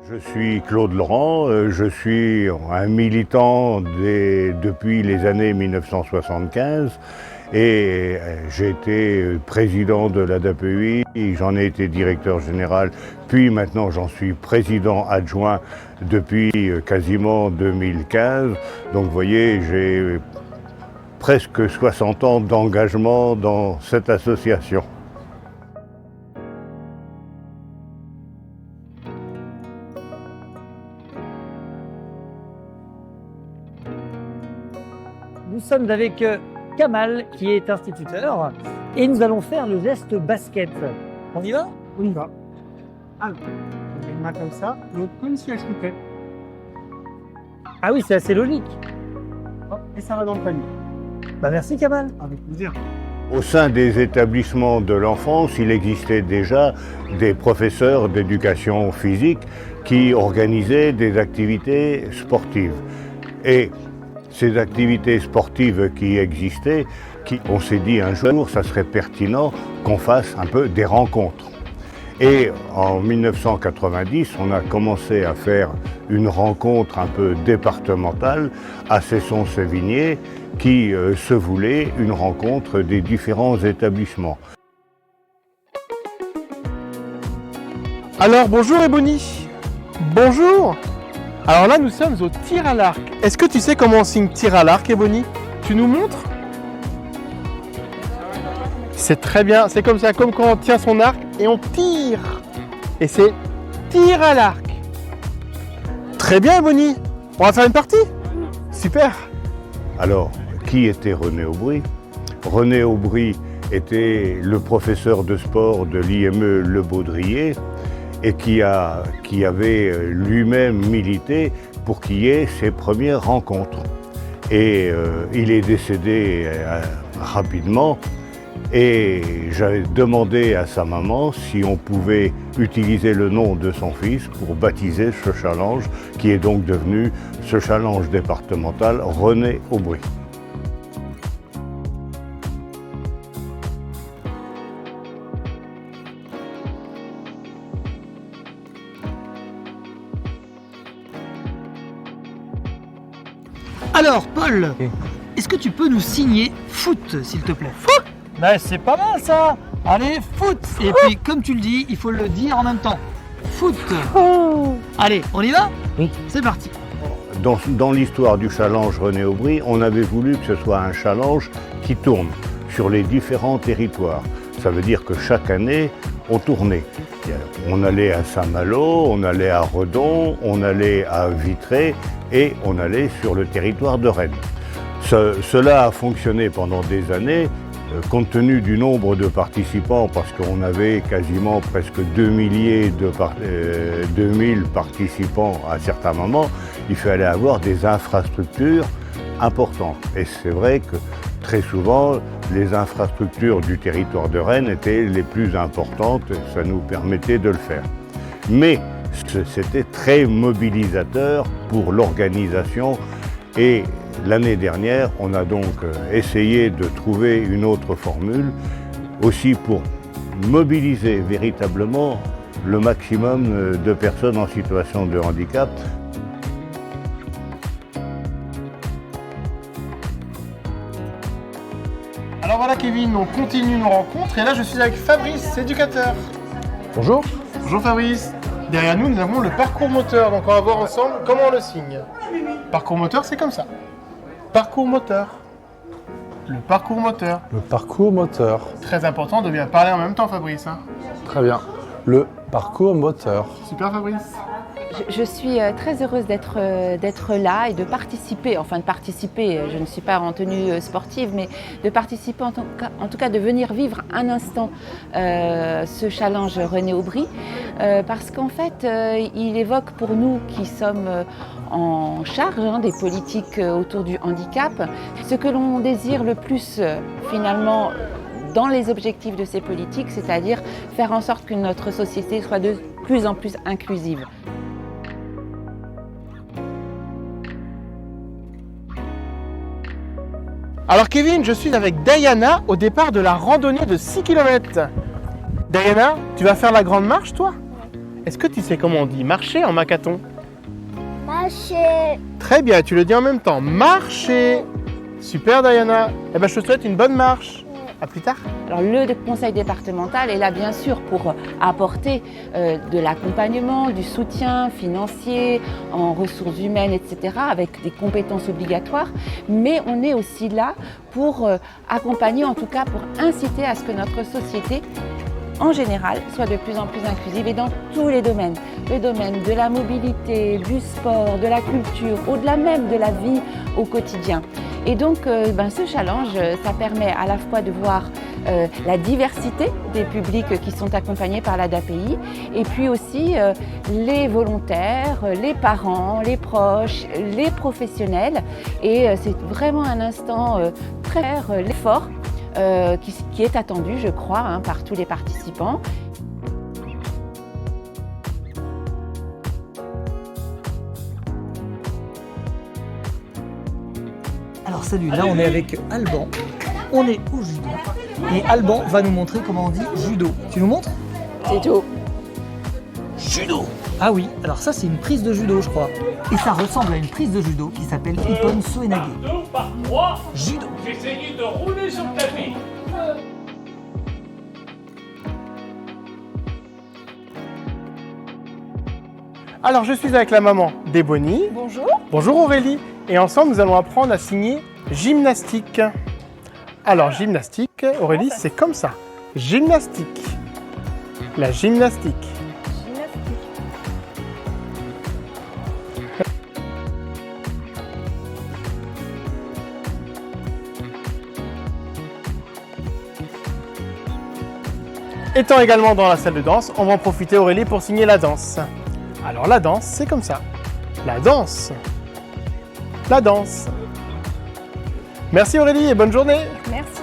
Je suis Claude Laurent, je suis un militant depuis les années 1975 et j'ai été président de l'ADAPEI, j'en ai été directeur général, puis maintenant j'en suis président adjoint depuis quasiment 2015. Donc vous voyez, j'ai presque 60 ans d'engagement dans cette association. Nous sommes avec Kamal qui est instituteur et nous allons faire le geste basket. On y va? On y va. Alors, on met une main comme ça, l'autre comme si elle se coupait. Ah oui, c'est assez logique. Hop, et ça va dans le panier. Bah merci Kamal. Avec plaisir. Au sein des établissements de l'enfance, il existait déjà des professeurs d'éducation physique qui organisaient des activités sportives. Et ces activités sportives qui existaient, on s'est dit un jour, ça serait pertinent qu'on fasse un peu des rencontres. Et en 1990, on a commencé à faire une rencontre un peu départementale à Cesson-Sévigné qui se voulait une rencontre des différents établissements. Alors bonjour Ebony. Bonjour. Alors là nous sommes au tir à l'arc. Est-ce que tu sais comment on signe tir à l'arc Ebony? Tu nous montres? C'est très bien, c'est comme ça, comme quand on tient son arc et on tire. Et c'est tir à l'arc. Très bien Ebony. On va faire une partie? Super. Alors, qui était René Aubry? René Aubry était le professeur de sport de l'IME Le Baudrier et qui avait lui-même milité pour qu'il y ait ses premières rencontres. Et il est décédé rapidement et j'avais demandé à sa maman si on pouvait utiliser le nom de son fils pour baptiser ce challenge qui est donc devenu ce challenge départemental René Aubry. Alors, Paul, est-ce que tu peux nous signer foot, s'il te plaît? Bah c'est pas mal ça. Allez, foot. Et puis, comme tu le dis, il faut le dire en même temps. Foot. Allez, on y va? Oui. C'est parti. Dans l'histoire du challenge René Aubry, on avait voulu que ce soit un challenge qui tourne sur les différents territoires. Ça veut dire que chaque année, on tournait. On allait à Saint-Malo, on allait à Redon, on allait à Vitré et on allait sur le territoire de Rennes. Cela a fonctionné pendant des années, compte tenu du nombre de participants, parce qu'on avait quasiment presque 2000 participants à certains moments, il fallait avoir des infrastructures importantes. Et c'est vrai que très souvent, les infrastructures du territoire de Rennes étaient les plus importantes, ça nous permettait de le faire. Mais c'était très mobilisateur pour l'organisation et l'année dernière, on a donc essayé de trouver une autre formule, aussi pour mobiliser véritablement le maximum de personnes en situation de handicap. Alors voilà Kevin, on continue nos rencontres et là je suis avec Fabrice, éducateur. Bonjour. Bonjour Fabrice. Derrière nous, nous avons le parcours moteur, donc on va voir ensemble comment on le signe. Parcours moteur, c'est comme ça. Parcours moteur. Le parcours moteur. Le parcours moteur. Très important de bien parler en même temps Fabrice. Hein. Très bien. Le parcours moteur. Super Fabrice. Je suis très heureuse d'être là et de participer, je ne suis pas en tenue sportive, mais de participer en tout cas de venir vivre un instant ce challenge René Aubry, parce qu'en fait il évoque pour nous qui sommes en charge des politiques autour du handicap, ce que l'on désire le plus finalement dans les objectifs de ces politiques, c'est-à-dire faire en sorte que notre société soit de plus en plus inclusive. Alors Kevin, je suis avec Diana au départ de la randonnée de 6 km. Diana, tu vas faire la grande marche toi? est-ce que tu sais comment on dit marcher en macathon? Marcher. Très bien, tu le dis en même temps. Marcher. Super Diana. Eh ben, je te souhaite une bonne marche. À plus tard. Alors le conseil départemental est là bien sûr pour apporter de l'accompagnement, du soutien financier, en ressources humaines, etc., avec des compétences obligatoires, mais on est aussi là pour accompagner, en tout cas pour inciter à ce que notre société en général, soit de plus en plus inclusive et dans tous les domaines. Le domaine de la mobilité, du sport, de la culture, au-delà même de la vie au quotidien. Et donc, ce challenge, ça permet à la fois de voir la diversité des publics qui sont accompagnés par l'ADAPI et puis aussi les volontaires, les parents, les proches, les professionnels. Et c'est vraiment un instant très l'effort qui est attendu, je crois, par tous les participants. Alors salut, là on est avec Alban, on est au judo et Alban va nous montrer comment on dit judo. Tu nous montres? C'est tout. Judo. Ah oui, alors ça c'est une prise de judo je crois. Et ça ressemble à une prise de judo qui s'appelle Ippon Soenage. Judo. J'essayais de rouler sur le tapis. Alors, je suis avec la maman d'Ebony. Bonjour. Bonjour Aurélie. Et ensemble, nous allons apprendre à signer gymnastique. Alors, gymnastique, Aurélie, c'est comme ça. Gymnastique. La gymnastique. Étant également dans la salle de danse, on va en profiter Aurélie pour signer la danse. Alors la danse, c'est comme ça. La danse. La danse. Merci Aurélie et bonne journée. Merci.